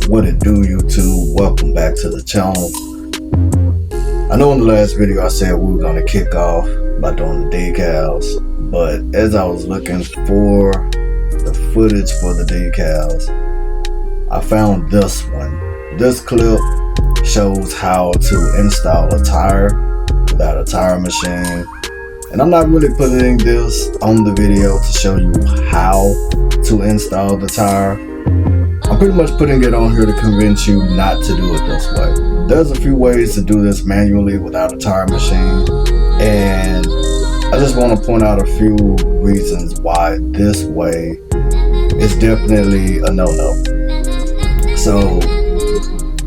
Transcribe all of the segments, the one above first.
What it do, YouTube? Welcome back to the channel. I know in the last video I said we were going to kick off by doing the decals, but as I was looking for the footage for the decals, I found this one. This clip shows how to install a tire without a tire machine, and I'm not really putting this on the video to show you how to install the tire. I'm pretty much putting it on here to convince you not to do it this way. There's a few ways to do this manually without a tire machine, and I just want to point out a few reasons why this way is definitely a no-no. So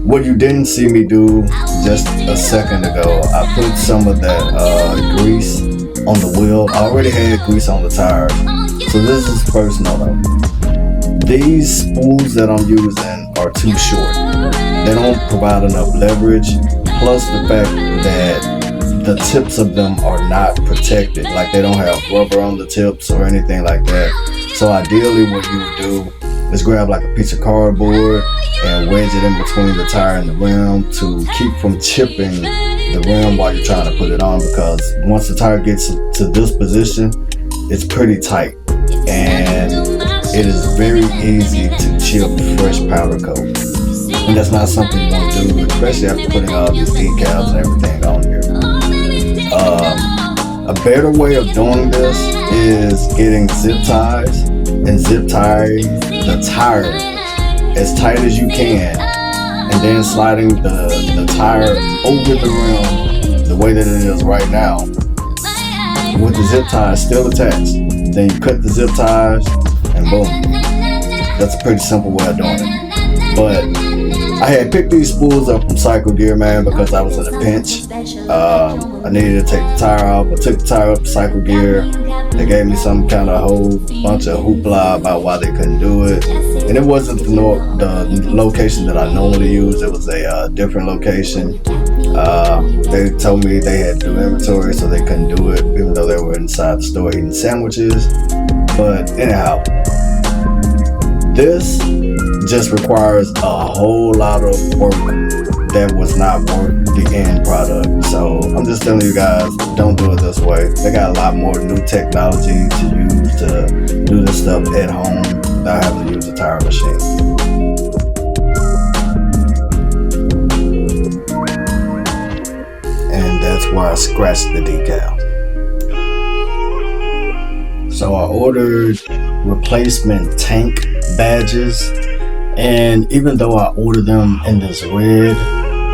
what you didn't see me do just a second ago, I put some of that grease on the wheel. I already had grease on the tires, so this is first no-no. These spools that I'm using are too short. They don't provide enough leverage, plus the fact that the tips of them are not protected. Like, they don't have rubber on the tips or anything like that. So ideally what you would do is grab like a piece of cardboard and wedge it in between the tire and the rim to keep from chipping the rim while you're trying to put it on, because once the tire gets to this position, it's pretty tight and it is very easy to chip fresh powder coat, and that's not something you want to do, especially after putting all these decals and everything on here. A better way of doing this is getting zip ties and zip tying the tire as tight as you can, and then sliding the tire over the rim the way that it is right now with the zip ties still attached. Then you cut the zip ties and boom. That's a pretty simple way of doing it. But I had picked these spools up from Cycle Gear, man, because I was in a pinch. I needed to take the tire off. I took the tire up to Cycle Gear. They gave me some kind of whole bunch of hoopla about why they couldn't do it. And it wasn't the location that I normally use. It was a different location. They told me they had to do inventory, so they couldn't do it, even though they were inside the store eating sandwiches. But anyhow, this just requires a whole lot of work that was not worth the end product. So I'm just telling you guys, don't do it this way. They got a lot more new technology to use to do this stuff at home without having to use a tire machine. And that's where I scratched the decal. So I ordered replacement tank badges, and even though I ordered them in this red,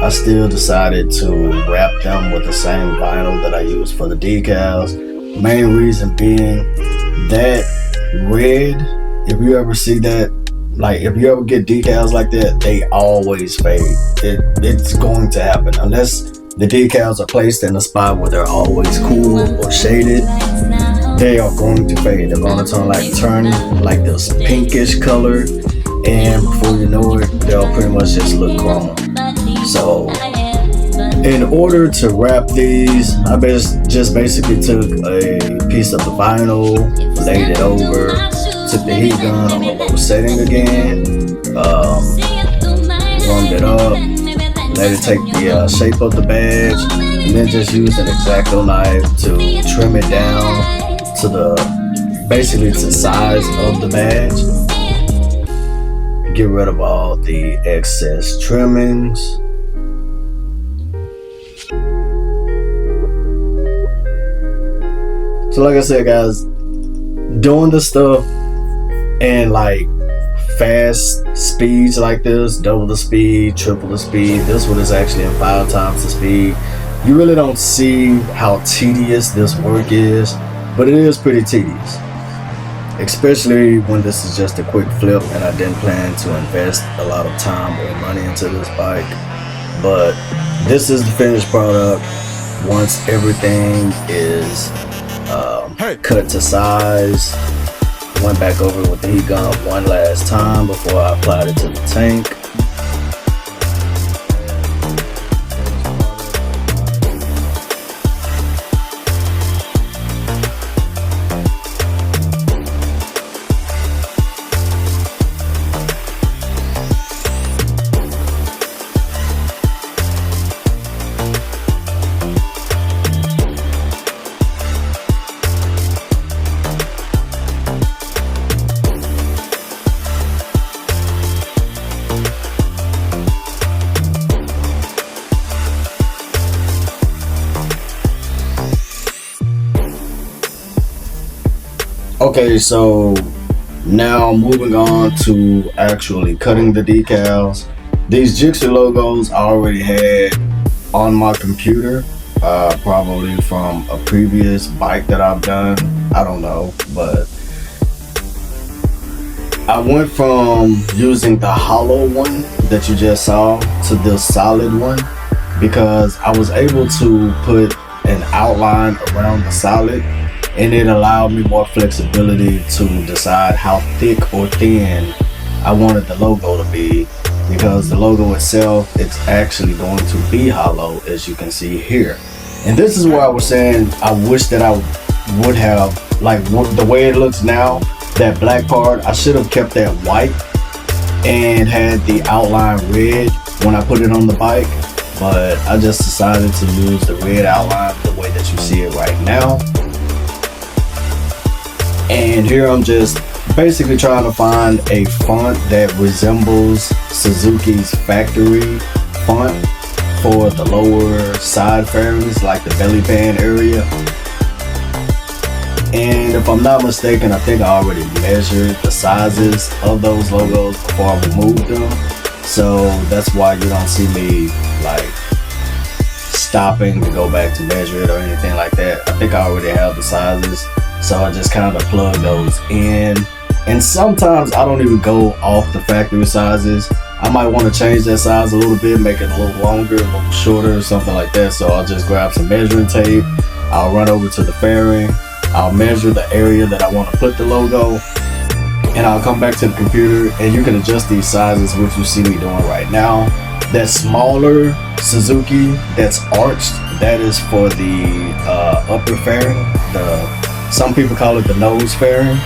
I still decided to wrap them with the same vinyl that I used for the decals. Main reason being that red, if you ever see that, like if you ever get decals like that, they always fade. It's going to happen unless the decals are placed in a spot where they're always cool or shaded. They are going to fade. They're going to turn like this pinkish color, and before you know it, they'll pretty much just look chrome. So in order to wrap these, I just basically took a piece of the vinyl, laid it over, took the heat gun on a low setting again, warmed it up, let it take the shape of the badge, and then just used an X-Acto knife to trim it down to basically to size of the badge. Get rid of all the excess trimmings. So like I said, guys, doing this stuff in like fast speeds like this, double the speed, triple the speed, this one is actually in 5 times the speed. You really don't see how tedious this work is, but it is pretty tedious, especially when this is just a quick flip and I didn't plan to invest a lot of time or money into this bike. But this is the finished product once everything is cut to size. Went back over with the heat gun one last time before I applied it to the tank. Okay, so now moving on to actually cutting the decals. These Jixer logos I already had on my computer, probably from a previous bike that I've done. I don't know, but I went from using the hollow one that you just saw to this solid one because I was able to put an outline around the solid, and it allowed me more flexibility to decide how thick or thin I wanted the logo to be, because the logo itself, it's actually going to be hollow, as you can see here. And this is where I was saying I wish that I would have, like, the way it looks now, that black part, I should have kept that white and had the outline red when I put it on the bike, but I just decided to use the red outline the way that you see it right now. And here I'm just basically trying to find a font that resembles Suzuki's factory font for the lower side fairings, like the belly band area. And if I'm not mistaken, I think I already measured the sizes of those logos before I removed them. So that's why you don't see me like stopping to go back to measure it or anything like that. I think I already have the sizes. So I just kind of plug those in. And sometimes I don't even go off the factory sizes. I might want to change that size a little bit, make it a little longer, a little shorter, or something like that. So I'll just grab some measuring tape. I'll run over to the fairing. I'll measure the area that I want to put the logo, and I'll come back to the computer, and you can adjust these sizes, which you see me doing right now. That smaller Suzuki that's arched, that is for the upper fairing. Some people call it the nose fairing.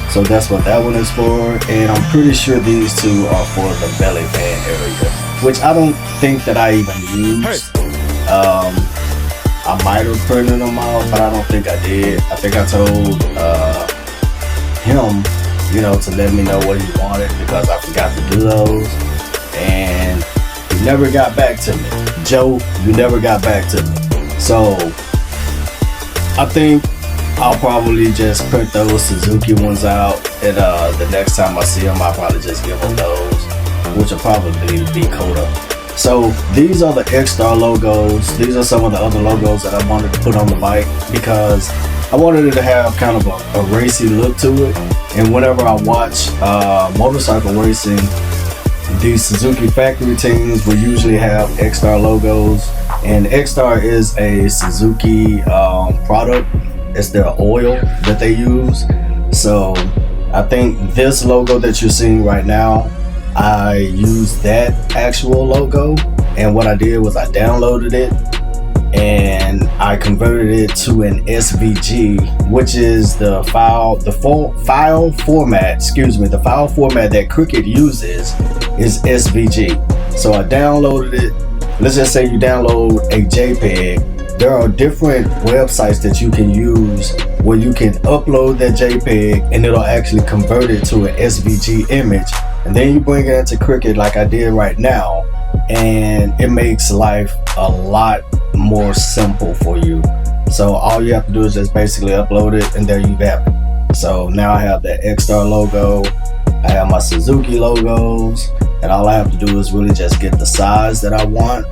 So that's what that one is for. And I'm pretty sure these two are for the belly band area, which I don't think that I even used. I might have printed them out, but I don't think I did. I think I told him, to let me know what he wanted, because I forgot to do those. And he never got back to me. Joe, you never got back to me. So I think I'll probably just print those Suzuki ones out, and the next time I see them, I'll probably just give them those, which will probably be Coda. So these are the XR logos. These are some of the other logos that I wanted to put on the bike, because I wanted it to have kind of a racy look to it. And whenever I watch motorcycle racing, these Suzuki factory teams will usually have XR logos, and XR is a Suzuki product. It's their oil that they use. So I think this logo that you're seeing right now, I used that actual logo, and what I did was I downloaded it and I converted it to an SVG, which is the file format that Cricut uses is SVG. So I downloaded it. Let's just say you download a JPEG. There are different websites that you can use where you can upload that JPEG and it'll actually convert it to an SVG image. And then you bring it into Cricut like I did right now, and it makes life a lot more simple for you. So all you have to do is just basically upload it, and there you have it. So now I have the XR logo, I have my Suzuki logos, and all I have to do is really just get the size that I want,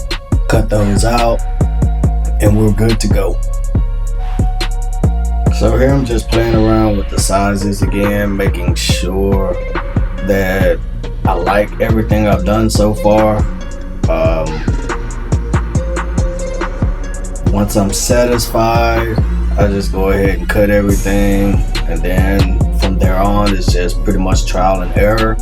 cut those out, and we're good to go. So here I'm just playing around with the sizes again, making sure that I like everything I've done so far. Once I'm satisfied, I just go ahead and cut everything, and then from there on it's just pretty much trial and error,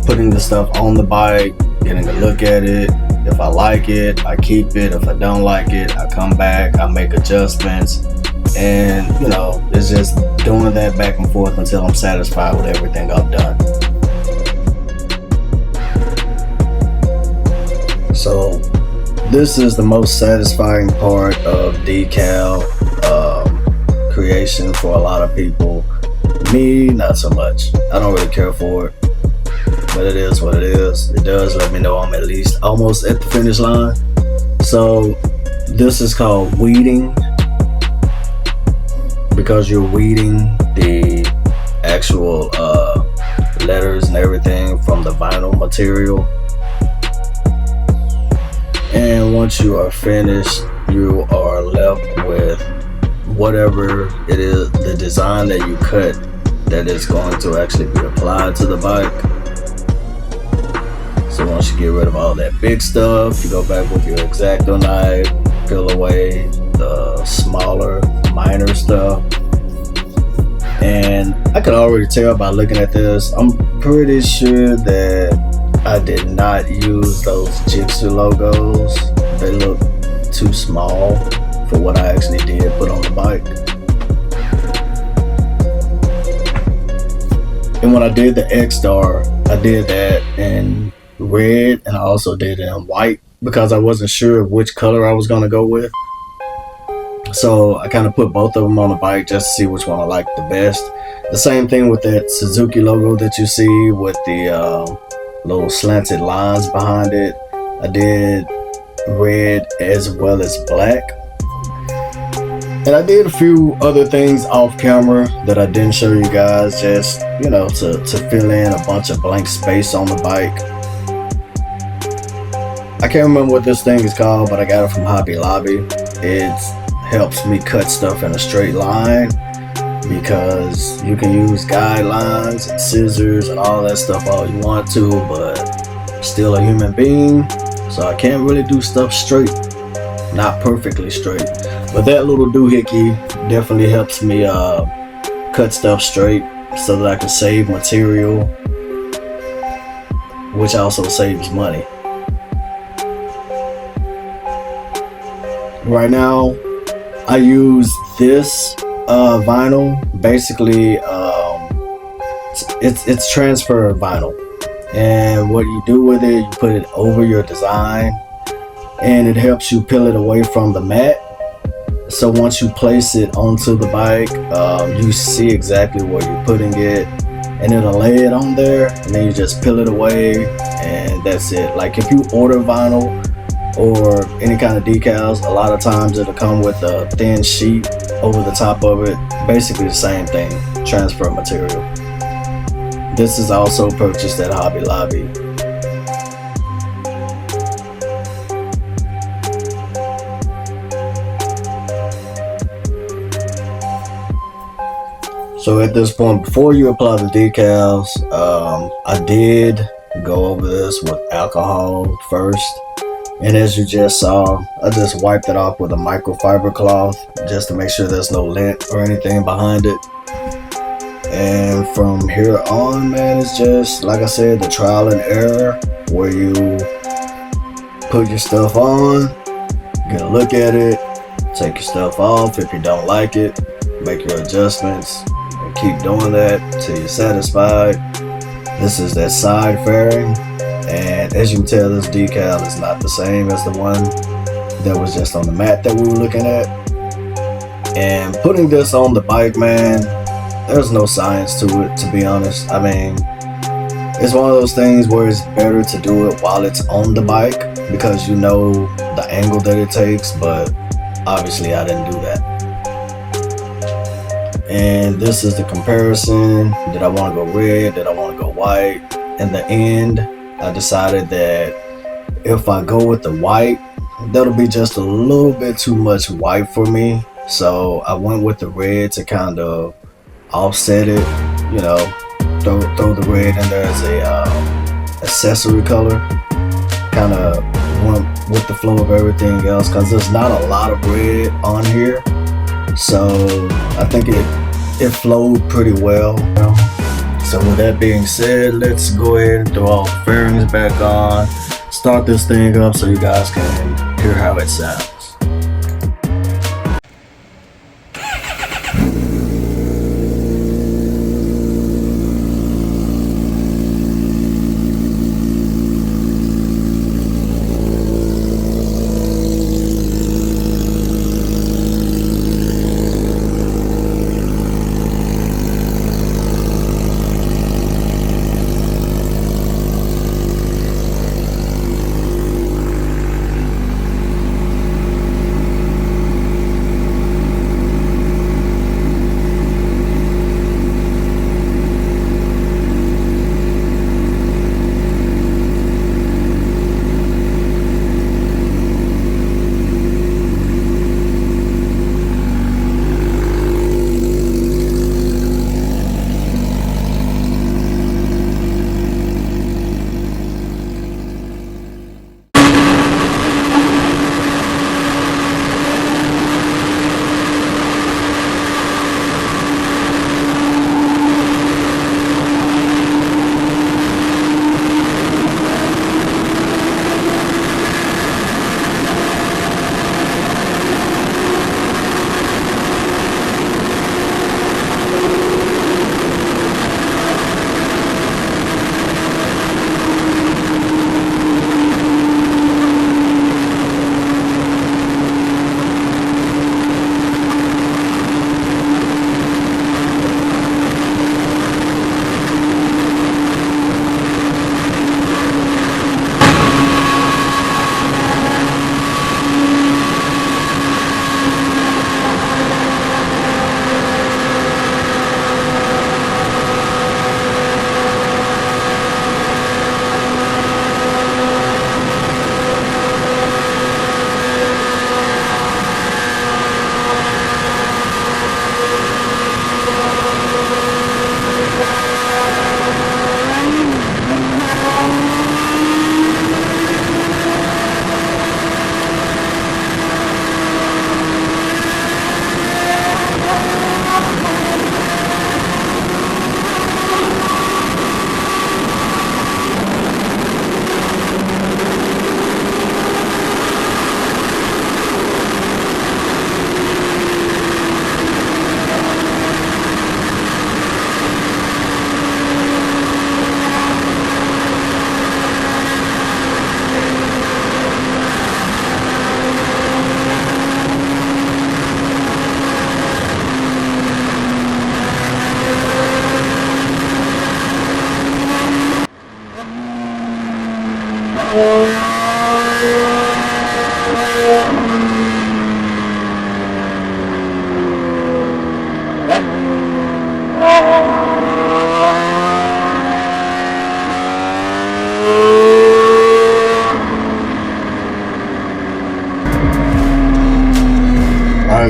putting the stuff on the bike, getting a look at it. If I like it, I keep it. If I don't like it, I come back, I make adjustments, and it's just doing that back and forth until I'm satisfied with everything I've done. So this is the most satisfying part of decal creation for a lot of people. Me, not so much. I don't really care for it, but it is what it is. It does let me know I'm at least almost at the finish line. So this is called weeding, because you're weeding the actual letters and everything from the vinyl material. And once you are finished, you are left with whatever it is, the design that you cut, that is going to actually be applied to the bike. So once you get rid of all that big stuff, you go back with your X-Acto knife, peel away the smaller, minor stuff. And I can already tell by looking at this, I'm pretty sure that I did not use those Jitsu logos. They look too small for what I actually did put on the bike. And when I did the X-Star, I did that in red, and I also did it in white because I wasn't sure which color I was going to go with. So I kind of put both of them on the bike just to see which one I liked the best. The same thing with that Suzuki logo that you see with the little slanted lines behind it. I did red as well as black. And I did a few other things off camera that I didn't show you guys, just, you know, to fill in a bunch of blank space on the bike. I can't remember what this thing is called, but I got it from Hobby Lobby. It helps me cut stuff in a straight line because you can use guidelines and scissors and all that stuff all you want to, but I'm still a human being, so I can't really do stuff straight, not perfectly straight. But that little doohickey definitely helps me cut stuff straight so that I can save material, which also saves money. Right now, I use this vinyl. Basically, it's transfer vinyl, and what you do with it, you put it over your design, and it helps you peel it away from the mat. So once you place it onto the bike, you see exactly where you're putting it, and it'll lay it on there, and then you just peel it away, and that's it. Like if you order vinyl or any kind of decals, a lot of times it'll come with a thin sheet over the top of it. Basically the same thing, transfer material. This is also purchased at Hobby Lobby. So at this point, before you apply the decals, I did go over this with alcohol first. And as you just saw, I just wiped it off with a microfiber cloth just to make sure there's no lint or anything behind it. And from here on, man, it's just, like I said, the trial and error where you put your stuff on, get a look at it, take your stuff off if you don't like it, make your adjustments, and keep doing that till you're satisfied. This is that side fairing. And as you can tell, this decal is not the same as the one that was just on the mat that we were looking at. And putting this on the bike, man, there's no science to it, to be honest. I mean, it's one of those things where it's better to do it while it's on the bike because you know the angle that it takes, but obviously I didn't do that. And this is the comparison. Did I want to go red? Did I want to go white? In the end, I decided that if I go with the white, that'll be just a little bit too much white for me. So I went with the red to kind of offset it, you know, throw the red in there as a accessory color. Kind of went with the flow of everything else because there's not a lot of red on here. So I think it flowed pretty well. So with that being said, let's go ahead and throw all the fairings back on, start this thing up so you guys can hear how it sounds.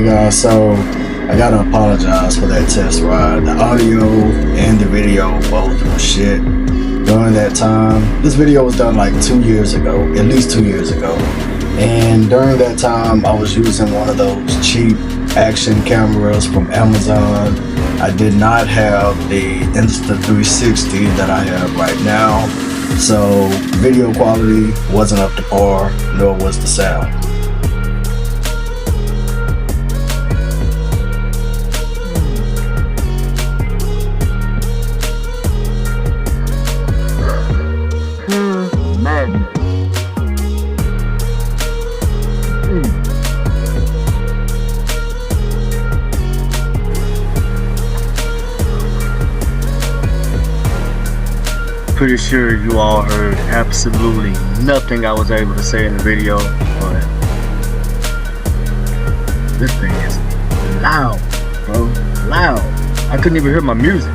Alright guys, so I gotta apologize for that test ride. The audio and the video both were shit during that time. This video was done like 2 years ago, at least 2 years ago. And during that time, I was using one of those cheap action cameras from Amazon. I did not have the Insta360 that I have right now. So video quality wasn't up to par, nor was the sound. Pretty sure you all heard absolutely nothing I was able to say in the video, but this thing is loud, bro, loud. I couldn't even hear my music.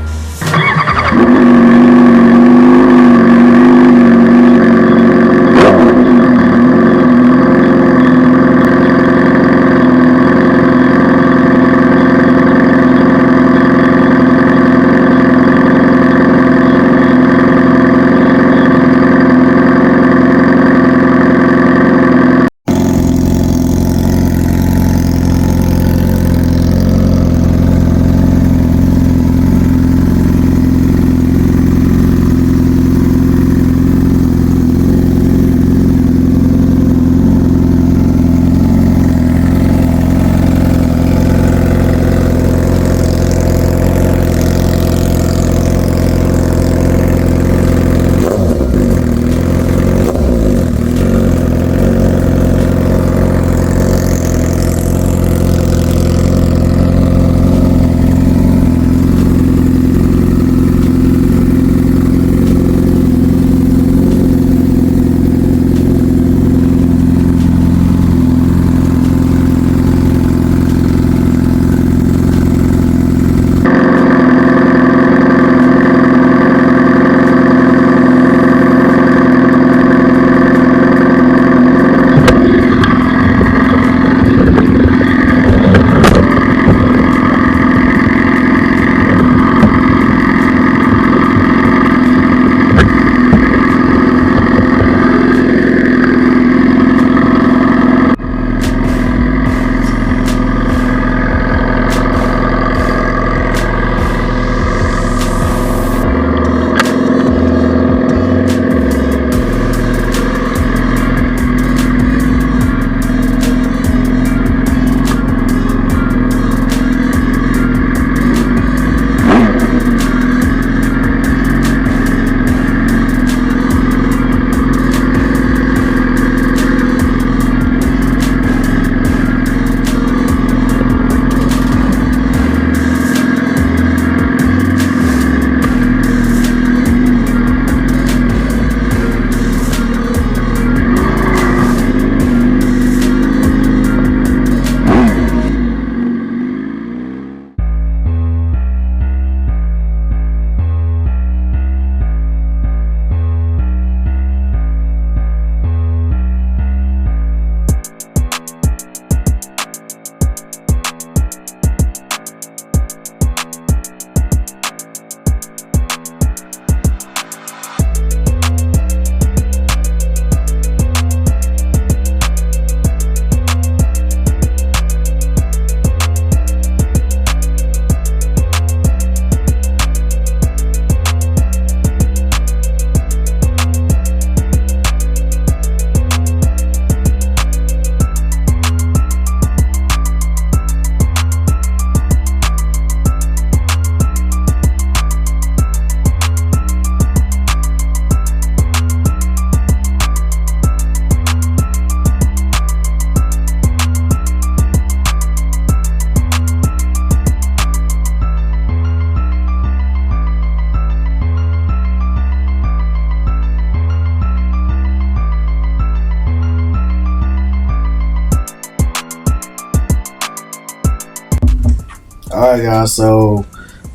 Alright guys, so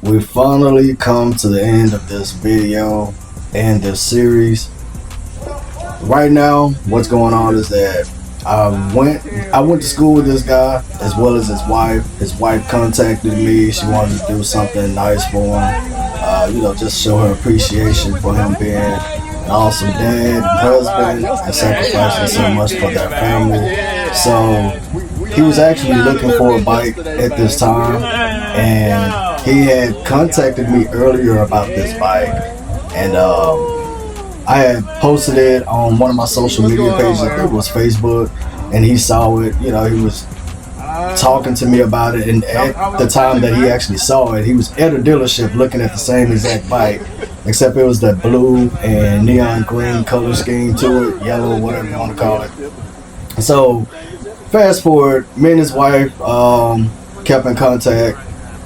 we finally come to the end of this video and this series. Right now, what's going on is that I went to school with this guy as well as his wife. His wife contacted me. She wanted to do something nice for him. Just show her appreciation for him being an awesome dad and husband and sacrificing so much for their family. So he was actually looking for a bike at this time, and he had contacted me earlier about this bike, and I had posted it on one of my social media pages. I think it was Facebook, and he saw it. He was talking to me about it, and at the time that he actually saw it, he was at a dealership looking at the same exact bike, except it was that blue and neon green color scheme to it, yellow, whatever you want to call it. So fast forward, me and his wife kept in contact.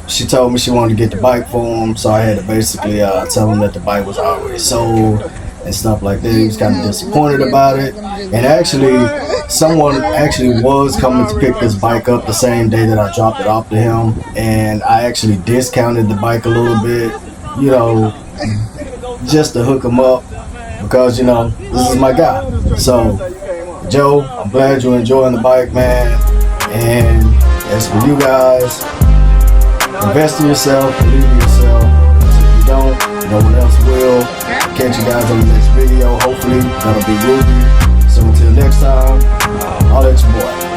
She told me she wanted to get the bike for him, so I had to basically tell him that the bike was already sold and stuff like that. He was kind of disappointed about it, and actually someone actually was coming to pick this bike up the same day that I dropped it off to him, and I actually discounted the bike a little bit, just to hook him up, because this is my guy. So Joe, I'm glad you're enjoying the bike, man. And as for you guys, invest in yourself, believe in yourself. If you don't, no one else will. Catch you guys on the next video. Hopefully that'll be Ruby. So until next time, I'll let your boy.